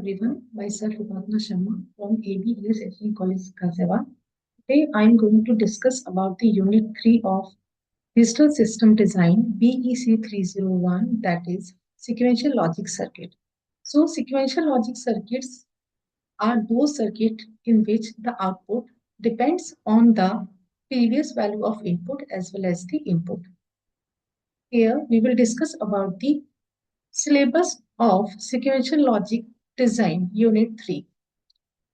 everyone. Myself Upatna Sharma from ABES Engineering College, Ghaziabad. Today I am going to discuss about the Unit 3 of Digital System Design BEC 301, that is Sequential Logic Circuit. So sequential logic circuits are those circuits in which the output depends on the previous value of input as well as the input. Here we will discuss about the syllabus of Sequential Logic Design Unit 3.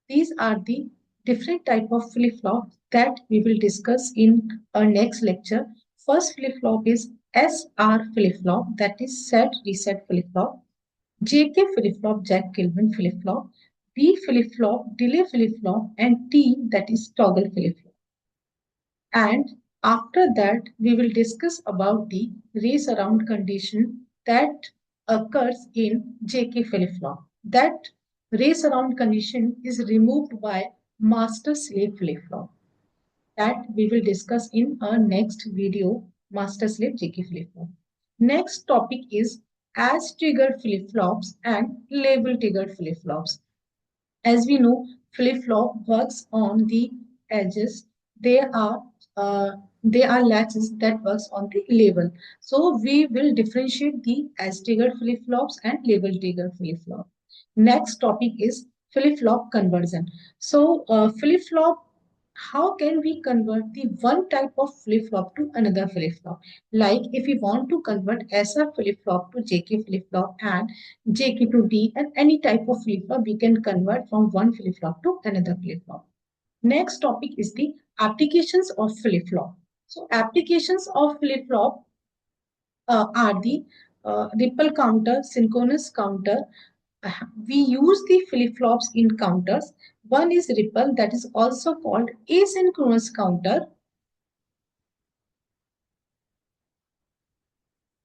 These are the different type of flip-flop that we will discuss in our next lecture. First flip-flop is SR flip-flop, that is set reset flip-flop. JK flip-flop, Jack Kelvin flip-flop. D flip-flop, delay flip-flop, and T, that is toggle flip-flop. And after that, we will discuss about the race around condition that occurs in JK flip-flop. That race around condition is removed by master-slave flip-flop. That we will discuss in our next video, master-slave JK flip-flop. Next topic is as triggered flip-flops and label triggered flip-flops. As we know, flip-flop works on the edges. They are uh, they are latches that works on the label. So we will differentiate the as triggered flip-flops and label triggered flip-flop. Next topic is flip-flop conversion. So flip-flop, how can we convert the one type of flip-flop to another flip-flop? Like if we want to convert SR flip-flop to JK flip-flop and JK to D, and any type of flip-flop we can convert from one flip-flop to another flip-flop. Next topic is the applications of flip-flop. So applications of flip-flop are the ripple counter, synchronous counter. We use the flip-flops in counters. One is ripple, that is also called asynchronous counter,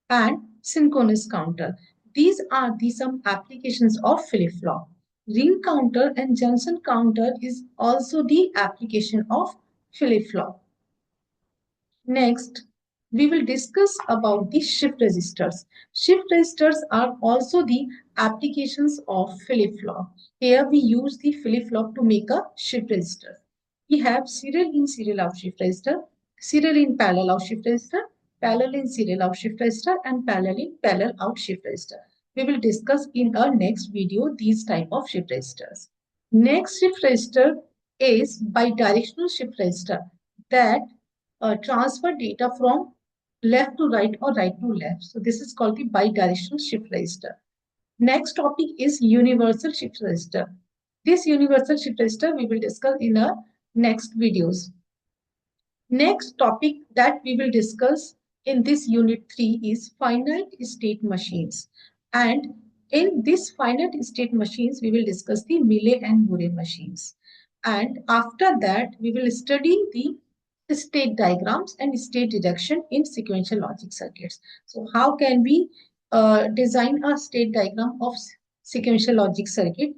and synchronous counter. These are the some applications of flip-flop. Ring counter and junction counter is also the application of flip-flop. Next, we will discuss about the shift registers. Shift registers are also the applications of flip-flop. Here we use the flip-flop to make a shift register. We have serial in serial out shift register, serial in parallel out shift register, parallel in serial out shift register, and parallel in parallel out shift register. We will discuss in our next video these type of shift registers. Next shift register is bidirectional shift register that transfer data from left to right or right to left. So this is called the bidirectional shift register. Next topic is universal shift register. This universal shift register we will discuss in our next videos. Next topic that we will discuss in this unit 3 is finite state machines. And in this finite state machines, we will discuss the Mealy and Murray machines. And after that, we will study the state diagrams and state reduction in sequential logic circuits. So how can we design a state diagram of sequential logic circuit?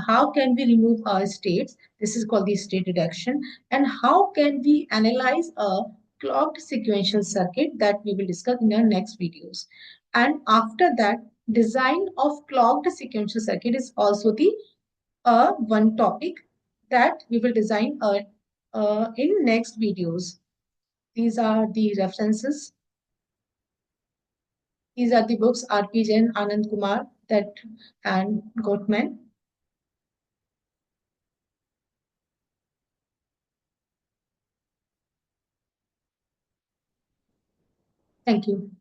How can we remove our states? This is called the state reduction. And how can we analyze a clocked sequential circuit? That we will discuss in our next videos. And after that, design of clocked sequential circuit is also the one topic that we will design in next videos. These are the references. These are the books R.P. Jain, Anand Kumar, and Gottman. Thank you.